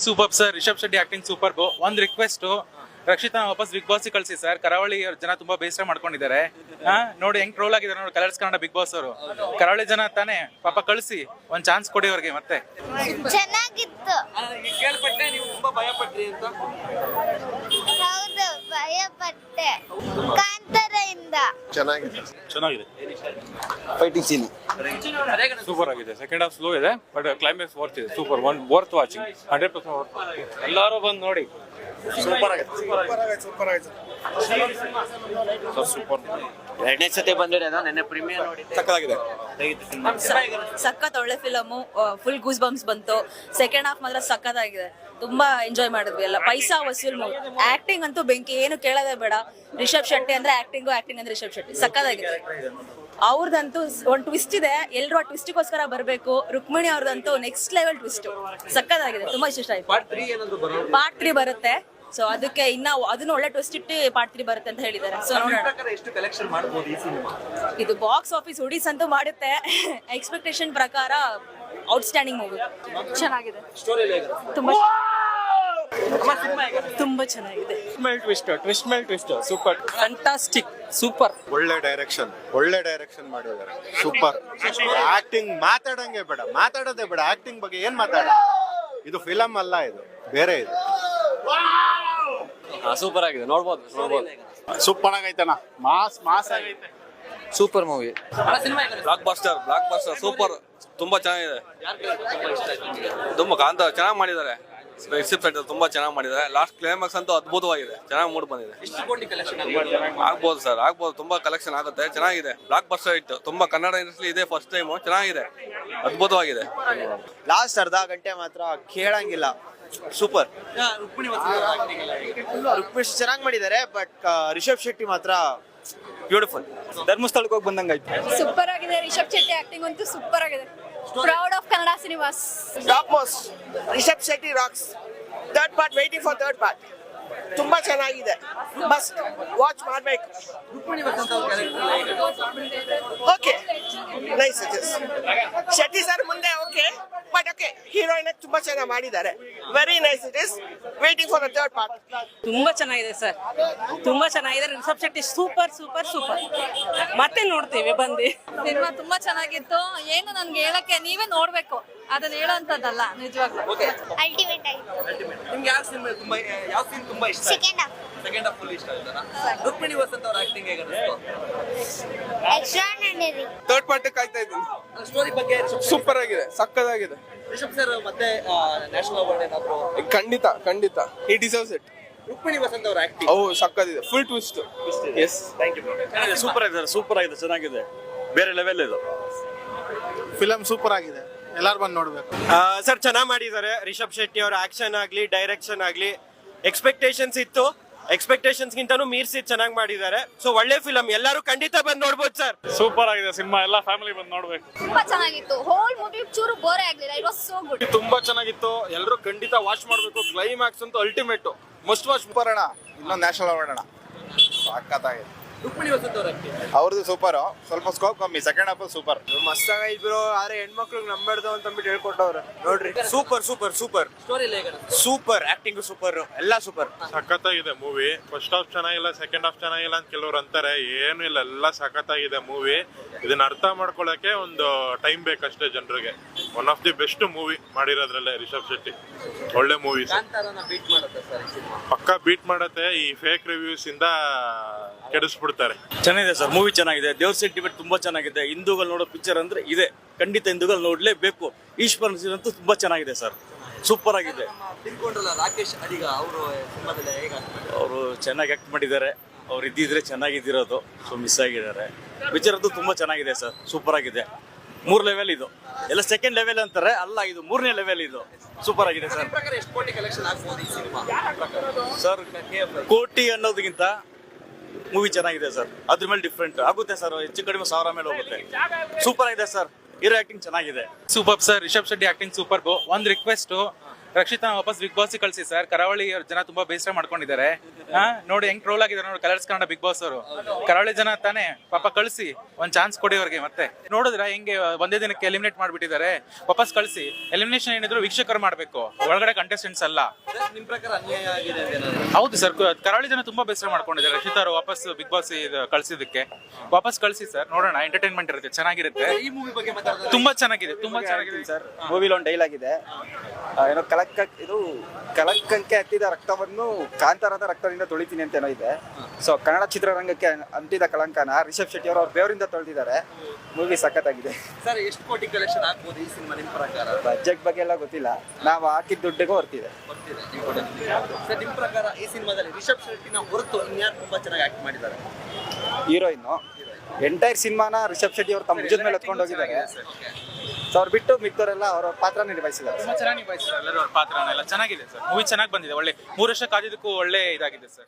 Super sir, Rishab Shetty acting super. ಒಂದ್ request, Rakshita ವಾಪಸ್ Bigg boss ಕಳಿಸಿ ಸರ್. ಕರಾವಳಿ ಜನ ತುಂಬಾ ಬೇಸರ ಮಾಡ್ಕೊಂಡಿದ್ದಾರೆ. ನೋಡಿ ಹೆಂಗ್ ಟ್ರೋಲ್ ಆಗಿದ್ದಾರೆ ನೋಡಿ ಕಲರ್ಸ್ ಕನ್ನಡ ಬಿಗ್ ಬಾಸ್ ಅವರು. ಕರಾವಳಿ ಜನ ತಾನೇ ಪಾಪ, ಕಳಿಸಿ ಒಂದ್ ಚಾನ್ಸ್ ಕೊಡಿ ಅವ್ರಿಗೆ. ಮತ್ತೆ ಚೆನ್ನಾಗಿತ್ತು. ಕೇಳ್ಪಟ್ಟೆ ನೀವು ತುಂಬಾ ಭಯ ಪಟ್ರಿ ಅಂತ. ಹೌದು, ಭಯ ಪಟ್ಟೆ. ಕಾಂತಾರದಿಂದ ಚೆನ್ನಾಗಿದೆ. ಫೈಟಿಂಗ್ ಸೀನ್ ಸೂಪರ್ ಆಗಿದೆ. ಸೆಕೆಂಡ್ ಹಾಫ್ ಸ್ಲೋ ಇದೆ, ಬಟ್ ಕ್ಲೈಮ್ಯಾಕ್ಸ್ ವರ್ತ್ ಇದೆ. Super, worth watching. 100% ಎಲ್ಲರೂ ಬಂದು ನೋಡಿ. ಸೂಪರ್ ಆಗಿದೆ. ಸೂಪರ್. ಎರಡನೇ ಸತಿ ಬಂದಿರೋದು, ನೆನ್ನೆ ಪ್ರೀಮಿಯರ್ ನೋಡಿ. ಸಕ್ಕತ್ತಾಗಿದೆ. ಸಖತ್ ಒಳ್ಳೆ ಫಿಲಮು. ಫುಲ್ ಗೂಸ್ ಬಂಪ್ಸ್ ಬಂತು. ಸೆಕೆಂಡ್ ಹಾಫ್ ಮಾತ್ರ ಸಖತ್ತಾಗಿದೆ. ತುಂಬಾ ಎಂಜಾಯ್ ಮಾಡಿದ್ವಿ ಎಲ್ಲ. ಪೈಸಾ ವಸೂಲ್ ಮೂವಿ. ಆಕ್ಟಿಂಗ್ ಅಂತೂ ಬೆಂಕಿ, ಏನು ಕೇಳೋದೇ ಬೇಡ. ರಿಷಬ್ ಶೆಟ್ಟಿ ಅಂದ್ರೆ ಆಕ್ಟಿಂಗ್ ಅಂದ್ರೆ ರಿಷಬ್ ಶೆಟ್ಟಿ ಸಖತ್ತಾಗಿದೆ. ಅವ್ರದಂತೂ ಒಂದು ಟ್ವಿಸ್ಟ್ ಇದೆ, ಎಲ್ಲರೂ ಆ ಟ್ವಿಸ್ಟಿಗೋಸ್ಕರ ಬರಬೇಕು. ರುಕ್ಮಿಣಿ ಅವ್ರದಂತೂ ನೆಕ್ಸ್ಟ್ ಲೆವೆಲ್ ಟ್ವಿಸ್ಟ್ ಸಖತ್ತಾಗಿದೆ. ತುಂಬಾ ಇಷ್ಟ ಆಯ್ತು. ಪಾರ್ಟ್ 3 ಬರುತ್ತೆ. ಸೊ ಅದಕ್ಕೆ ಇನ್ನ ಅದನ್ನ ಒಳ್ಳೆ ಟ್ವಿಸ್ಟ್ ಇಟ್ಟು ಪಾರ್ಟ್ 3 ಬರುತ್ತೆ ಅಂತ ಹೇಳಿದ್ದಾರೆ. ಸೊ ನೋಡೋಣ. ಎಷ್ಟು ಕಲೆಕ್ಷನ್ ಮಾಡಬಹುದು ಈ ಸಿನಿಮಾ? ಇದು ಬಾಕ್ಸ್ ಆಫೀಸ್ ಹುಡಿಸ್ ಅಂತೂ ಮಾಡುತ್ತೆ. ಎಕ್ಸ್ಪೆಕ್ಟೇಷನ್ ಪ್ರಕಾರ ಔಟ್ಸ್ಟ್ಯಾಂಡಿಂಗ್ ಮೂವಿ. ಚೆನ್ನಾಗಿದೆ. ತುಂಬಾ ಚೆನ್ನಾಗಿದೆ. ಟ್ವಿಸ್ಟ್ ಮೇಲ್ ಟ್ವಿಸ್ಟ್. Super, fantastic, super. ಒಳ್ಳೆ ಡೈರೆಕ್ಷನ್ ಮಾಡಿದ್ದಾರೆ. Super acting. ಮಾತಾಡಂಗೆ ಬೇಡ, ಮಾತಾಡೋದೇ ಬೇಡ. ಆಕ್ಟಿಂಗ್ ಬಗ್ಗೆ ಏನ್ ಮಾತಾಡ? ಇದು ಫಿಲಂ ಅಲ್ಲ, ಇದು ಬೇರೆ. ಇದು ಸೂಪರ್ ಆಗಿದೆ. ನೋಡ್ಬೋದು. ಸೂಪರ್ ಆಗೈತನ. ಮಾಸ್ ಆಗೈತೆ. Super movie. Blockbuster super. ತುಂಬಾ ಚೆನ್ನಾಗಿದೆ. ತುಂಬಾ ಕಾಂತ ಚೆನ್ನಾಗಿ ಮಾಡಿದ್ದಾರೆ. ತುಂಬಾ ಚೆನ್ನಾಗಿ ಮಾಡಿದ್ದಾರೆ. ಲಾಸ್ಟ್ ಕ್ಲೈಮ್ಯಾಕ್ಸ್ ಅಂತೂ ಅದ್ಭುತವಾಗಿದೆ. ಚೆನ್ನಾಗಿ ಮೂಡ್ ಬಂದಿದೆ. ಆಗ್ಬೋದು ಸರ್, ಆಗ್ಬೋದು. ತುಂಬಾ ಕಲೆಕ್ಷನ್ ಆಗುತ್ತೆ. ಚೆನ್ನಾಗಿದೆ. Blockbuster hit. ತುಂಬಾ ಕನ್ನಡ ಇಂಡಸ್ಟ್ರಿ ಇದೆ ಫಸ್ಟ್ ಟೈಮ್. ಚೆನ್ನಾಗಿದೆ, ಅದ್ಭುತವಾಗಿದೆ. ಲಾಸ್ಟ್ ಅರ್ಧ ಗಂಟೆ ಮಾತ್ರ ಕೇಳಂಗಿಲ್ಲ. ಸೂಪರ್. ರುಕ್ಮಿಣಿ ಚೆನ್ನಾಗಿ ಮಾಡಿದ್ದಾರೆ, ಬಟ್ ರಿಷಬ್ ಶೆಟ್ಟಿ ಮಾತ್ರ ಬ್ಯೂಟಿಫುಲ್. ಧರ್ಮಸ್ಥಳಕ್ಕೆ ಹೋಗಿ ಬಂದಂಗಾಯ್ತು. ಸೂಪರ್ ಆಗಿದೆ. ರಿಷಬ್ ಶೆಟ್ಟಿ ಆಕ್ಟಿಂಗ್ ಅಂತೂ ಸೂಪರ್ ಆಗಿದೆ. Proud of Kannada cinemas. Top most. Rishab Shetty rocks. Third part, waiting for third part. ತುಂಬಾ ಚೆನ್ನಾಗಿದೆ, ಮಸ್ಟ್ ವಾಚ್ ಮಾಡಬೇಕು. Okay, nice. ಶೆಟ್ಟಿ ಸರ್ ಮುಂದೆ ಓಕೆ, ಬಟ್ ಓಕೆ, ಹೀರೋಯಿನ್ ತುಂಬಾ ಚೆನ್ನಾಗಿ ಮಾಡಿದ್ದಾರೆ. Very nice. It is waiting for the third part. ತುಂಬಾ ಚೆನ್ನಾಗಿದೆ ಸರ್, ತುಂಬಾ ಚೆನ್ನಾಗಿದೆ. ರಿಷಬ್ ಶೆಟ್ಟಿ ಸೂಪರ್. ಮತ್ತೆ ನೋಡ್ತೀವಿ ಬಂದು. ಸಿನಿಮಾ ತುಂಬಾ ಚೆನ್ನಾಗಿತ್ತು. ಏನು ನನ್ಗೆ ಹೇಳಕ್ಕೆ, ನೀವೇ ನೋಡ್ಬೇಕು. ಅದನ್ನ ಹೇಳೋಂಥದ್ದಲ್ಲ, ನಿಜವಾಗ್ಲೂ ಅಲ್ಟಿಮೇಟ್ ಆಯ್ತು. ನಿಮ್ಗೆ ಯಾವ ಸಿನಿಮಾ ತುಂಬಾ ಇಷ್ಟ? Second half second half full ಇಷ್ಟ ಆಯ್ತಾ? ರುಕ್ಮಿಣಿ ವಸಂತ್ ಅವ್ರ ಆಕ್ಟಿಂಗ್ ಹೇಗೆ ಅನಿಸ್ತು? ಎಕ್ಸ್ಟ್ರಾರ್ಡಿನರಿ. ಥರ್ಡ್ ಪಾರ್ಟ್ ಕಾಯ್ತಾ ಇದ್ದೀನಿ. ಸ್ಟೋರಿ ಬಗ್ಗೆ ಸೂಪರ್ ಆಗಿದೆ, ಸಕ್ಕತ್ತಾಗಿದೆ. ರಿಷಬ್ ಸರ್ ಮತ್ತೆ ನ್ಯಾಷನಲ್ ಅವಾರ್ಡ್ ಏನಾದ್ರು? ಖಂಡಿತ he deserves it. Rukmini Vasanth ಅವ್ರ ಆಕ್ಟಿಂಗ್ ಸಕ್ಕತ್ತಿದೆ. Full twist. Yes, thank you. Super ಆಗಿದೆ. ಚೆನ್ನಾಗಿದೆ, ಬೇರೆ ಲೆವೆಲ್ ಇದು. ಫಿಲಂ ಸೂಪರ್ ಆಗಿದೆ, ಎಲ್ಲಾರು ಬಂದು ನೋಡ್ಬೇಕು. ಸರ್ ಚೆನ್ನಾಗಿ ಮಾಡಿದ್ದಾರೆ. ರಿಷಬ್ ಶೆಟ್ಟಿ ಅವರ ಆಕ್ಷನ್ ಆಗ್ಲಿ, ಡೈರೆಕ್ಷನ್ ಆಗ್ಲಿ, ಎಕ್ಸ್ಪೆಕ್ಟೇಷನ್ಸ್ ಇತ್ತು. ಎಕ್ಸ್ಪೆಕ್ಟೇಷನ್ಸ್ ಗಿಂತನೂ ಮೀರ್ಸಿ ಚೆನ್ನಾಗಿ ಮಾಡಿದ್ದಾರೆ. ಸೊ ಒಳ್ಳೆ ಫಿಲಂ, ಎಲ್ಲರೂ ಖಂಡಿತ ಬಂದು ನೋಡ್ಬೋದು ಸರ್. ಸೂಪರ್ ಆಗಿದೆ ಸಿನಿಮಾ. ಎಲ್ಲ ಫ್ಯಾಮಿಲಿ ಬಂದು ನೋಡ್ಬೇಕು. ತುಂಬಾ ಚೆನ್ನಾಗಿತ್ತು. ಹೋಲ್ ಮೂವಿ ಚೂರು ಬೋರ್ ಆಗ್ಲಿಲ್ಲ. It was so good. ತುಂಬಾ ಚೆನ್ನಾಗಿತ್ತು. ಎಲ್ಲರೂ ಖಂಡಿತ ವಾಚ್ ಮಾಡ್ಬೇಕು. ಕ್ಲೈಮ್ಯಾಕ್ಸ್ ಅಂತೂ ಅಲ್ಟಿಮೇಟ್. Must watch. ಸೂಪರ್ ಅಣ್ಣ. ಇನ್ನೊಂದು ನ್ಯಾಷನಲ್ ಅವಾರ್ಡ್ ಅಣ್ಣ. ಸಕ್ಕತ್ತಾಗಿದೆ. ರುಕ್ಮಿಣಿ ವಸಂತ್ ಅವ್ರ ಆಕ್ಟಿಂಗ್ ಅವ್ರದ್ದು ಸೂಪರ್. ಸ್ವಲ್ಪ ಸ್ಕೋಪ್ ಕಮ್ಮಿ. Second half super. ಮಸ್ತ್ ಆಗೈದ್ರು. ಆದ್ರೆ ಹೆಣ್ಮಕ್ಳಿಗೆ ನಂಬರ್ದು ಅಂತ ಹೇಳ್ಕೊಟ್ಟವ್ರು ನೋಡ್ರಿ. ಸೂಪರ್. ಸ್ಟೋರಿ ಹೇಗೆ ಅನಿಸ್ತು? ಸೂಪರ್ ಆಕ್ಟಿಂಗ್, ಸೂಪರ್, ಎಲ್ಲ ಸೂಪರ್. ಸಖತ್ತಾಗಿದೆ ಮೂವಿ. ಫಸ್ಟ್ ಹಾಫ್ ಚೆನ್ನಾಗಿಲ್ಲ, ಸೆಕೆಂಡ್ ಹಾಫ್ ಚೆನ್ನಾಗಿಲ್ಲ ಅಂತ ಕೆಲವ್ರು ಅಂತಾರೆ. ಏನು ಇಲ್ಲ, ಎಲ್ಲ ಸಖತ್ತಾಗಿದೆ ಮೂವಿ. ಇದನ್ನ ಅರ್ಥ ಮಾಡ್ಕೊಳಕ್ಕೆ ಒಂದು ಟೈಮ್ ಬೇಕಷ್ಟೇ ಜನರಿಗೆ. One of the best movie ಮಾಡಿರೋದ್ರಲ್ಲೇ ರಿಷಬ್ ಶೆಟ್ಟಿ. ಒಳ್ಳೆ ಮೂವಿ. ಕಾಂತಾರನ ಬೀಟ್ ಮಾಡುತ್ತೆ ಸರ್ ಈ ಸಿನಿಮಾ. ಪಕ್ಕ ಬೀಟ್ ಮಾಡತ್ತೆ. ಈ ಫೇಕ್ ರಿವ್ಯೂಸ್ ಇಂದ ಕೆಡಿಸ್ಬಿಡ್ತಾರೆ. ಚೆನ್ನಾಗಿದೆ ಸರ್, ಮೂವಿ ಚೆನ್ನಾಗಿದೆ. ದೇವ್ರ ಸೆಂಟಿಮೆಂಟ್ ತುಂಬಾ ಚೆನ್ನಾಗಿದೆ. ಹಿಂದೂಗಳು ನೋಡೋ ಪಿಕ್ಚರ್ ಅಂದ್ರೆ ಇದೆ. ಖಂಡಿತ ಹಿಂದೂಗಳು ನೋಡ್ಲೇಬೇಕು. ಈಶ್ವರನ್ ಸೀನ್ ಅಂತೂ ತುಂಬಾ ಚೆನ್ನಾಗಿದೆ ಸರ್, ಸೂಪರ್ ಆಗಿದೆ. ತಿಳ್ಕೊಂಡ್ರಲ್ಲ ರಾಕೇಶ್ ಅಡಿಗ ಅವರು ಸಿನಿಮಾದಲ್ಲಿ ಹೇಗೆ ಆಗ್ತಾರೆ? ಅವರು ಚೆನ್ನಾಗಿ ಆಕ್ಟ್ ಮಾಡಿದ್ದಾರೆ. ಅವ್ರು ಇದ್ದಿದ್ರೆ ಚೆನ್ನಾಗಿದ್ದಿರೋದು. ಸೊ ಮಿಸ್ ಆಗಿದ್ದಾರೆ. ಪಿಕ್ಚರ್ ಅಂತೂ ತುಂಬಾ ಚೆನ್ನಾಗಿದೆ ಸರ್, ಸೂಪರ್ ಆಗಿದೆ. 3 ಲೆವೆಲ್ ಇದು. ಎಲ್ಲ ಸೆಕೆಂಡ್ ಲೆವೆಲ್ ಅಂತಾರೆ, ಅಲ್ಲ ಇದು 3ನೇ ಲೆವೆಲ್. ಇದು ಸೂಪರ್ ಆಗಿದೆ ಸರ್. ಪ್ರಕಾರ ಎಷ್ಟು ಕೋಟಿ ಕಲೆಕ್ಷನ್ ಆಗ್ಬೋದು ಈ ಸಿನಿಮಾ? ಸರ್, ಕೋಟಿ ಅನ್ನೋದಕ್ಕಿಂತ ಮೂವಿ ಚೆನ್ನಾಗಿದೆ ಸರ್. ಅದ್ರ ಮೇಲೆ ಡಿಫ್ರೆಂಟ್ ಆಗುತ್ತೆ ಸರ್. ಹೆಚ್ಚು ಕಡಿಮೆ 1000 ಮೇಲೆ ಹೋಗುತ್ತೆ. ಸೂಪರ್ ಆಗಿದೆ ಸರ್. ಹೀರೋ ಆಕ್ಟಿಂಗ್ ಚೆನ್ನಾಗಿದೆ. Super sir, Rishab Shetty acting super. ಒಂದ್ ರಿಕ್ವೆಸ್ಟ್, ರಕ್ಷಿತಾ ವಾಪಸ್ ಬಿಗ್ ಬಾಸ್ ಕಳ್ಸಿ ಸರ್. ಕರಾವಳಿ ಜನ ತುಂಬಾ ಬೇಸರ ಮಾಡ್ಕೊಂಡಿದ್ದಾರೆ. ನೋಡಿ ಹೆಂಗ್ ಟ್ರೋಲ್ ಆಗಿದ್ದಾರೆ ನೋಡಿ ಕಲರ್ಸ್ ಕನ್ನಡ ಬಿಗ್ ಬಾಸ್ ಅವರು. ಕರಾವಳಿ ಜನ ತಾನೇ ಪಾಪ ಕಳ್ಸಿ ಒಂದ್ ಚಾನ್ಸ್ ಕೊಡಿ ಅವ್ರಿಗೆ. ಮತ್ತೆ ನೋಡಿದ್ರ ಹೆಂಗೆ ಒಂದೇ ದಿನಕ್ಕೆ ಎಲಿಮಿನೇಟ್ ಮಾಡ್ಬಿಟ್ಟಿದ್ದಾರೆ. ವಾಪಸ್ ಕಳ್ಸಿ. ಎಲಿಮಿನೇಷನ್ ಏನಿದ್ರು ವೀಕ್ಷಕರು ಮಾಡ್ಬೇಕು, ಒಳಗಡೆ ಕಂಟೆಸ್ಟೆಂಟ್ಸ್ ಅಲ್ಲ. ನಿಮ್ ಪ್ರಕಾರ ಅನ್ಯಾಯ ಆಗಿದೆ ಹೌದು ಸರ್, ಕರಾವಳಿ ಜನ ತುಂಬಾ ಬೇಸರ ಮಾಡ್ಕೊಂಡಿದ್ದಾರೆ. ರಕ್ಷಿತಾ ಅವರು ವಾಪಸ್ ಬಿಗ್ ಬಾಸ್ ಕಳ್ಸಿದಕ್ಕೆ. ವಾಪಸ್ ಕಳ್ಸಿ ಸರ್, ನೋಡೋಣ. ಎಂಟರ್ಟೈನ್ಮೆಂಟ್ ಇರುತ್ತೆ, ಚೆನ್ನಾಗಿರುತ್ತೆ. ಈ ಮೂವಿ ಬಗ್ಗೆ ಮಾತಾಡೋದು ತುಂಬಾ ಚೆನ್ನಾಗಿದೆ, ತುಂಬಾ ಚೆನ್ನಾಗಿದೆ ಸರ್. ಮೂವಿಲಿ ಒಂದು ಡೈಲಾಗ್ ಇದೆ, ಏನೋ ಕಳಂಕಕ್ಕೆ ಹತ್ತಿದ ರಕ್ತವನ್ನು ಕಾಂತಾರದ ರಕ್ತದಿಂದ ತೊಳಿತೀನಿ ಅಂತ ಏನೋ ಇದೆ. ಸೊ ಕನ್ನಡ ಚಿತ್ರರಂಗಕ್ಕೆ ಅಂಟಿದ ಕಳಂಕನ ರಿಷಬ್ ಶೆಟ್ಟಿ ಅವರು ಅವ್ರ ಬೇವರಿಂದ ತೊಳೆದಿದ್ದಾರೆ. ಮೂವಿ ಸಖತ್ತಾಗಿದೆ ಸರ್. ಎಷ್ಟು ಕೋಟಿ ಕಲೆಕ್ಷನ್ ಆಗ್ಬೋದು ಈ ಸಿನಿಮಾ ನಿಮ್ ಪ್ರಕಾರ? ಬಜೆಟ್ ಬಗ್ಗೆ ಎಲ್ಲ ಗೊತ್ತಿಲ್ಲ, ನಾವು ಹಾಕಿದ ದುಡ್ಡಿಗೂ ಹೊರ್ತಿದೆ. ಸರ್ ನಿಮ್ ಪ್ರಕಾರ ಈ ಸಿನಿಮಾದಲ್ಲಿ ರಿಷಬ್ ಶೆಟ್ಟಿನ ಹೊರತು ಇನ್ಯಾರು ತುಂಬಾ ಚೆನ್ನಾಗಿ ಆಕ್ಟ್ ಮಾಡಿದ್ದಾರೆ? ಹೀರೋಯಿನ್ನು ಎಂಟೈರ್ ಸಿನಿಮಾನ ರಿಷಬ್ ಶೆಟ್ಟಿ ಅವರು ತಮ್ಮ ಭುಜದ ಮೇಲೆ ಎತ್ಕೊಂಡು ಹೋಗಿದ್ದಾರೆ. ಸೊ ಅವ್ರು ಬಿಟ್ಟು ಮಿಕ್ಕವರೆಲ್ಲ ಅವರ ಪಾತ್ರ ನಿರ್ವಹಿಸಿದ್ದಾರೆ. ತುಂಬಾ ಚೆನ್ನಾಗಿ ನಿಭಾಯಿಸಿದ್ದಾರೆ ಎಲ್ಲರೂ ಅವ್ರ ಪಾತ್ರನೆಲ್ಲ. ಚೆನ್ನಾಗಿದೆ ಸರ್, ಮೂವಿ ಚೆನ್ನಾಗಿ ಬಂದಿದೆ. ಒಳ್ಳೆ 3 ವರ್ಷ ಕಾದಿದ್ದಕ್ಕೂ ಒಳ್ಳೆ ಇದಾಗಿದೆ ಸರ್.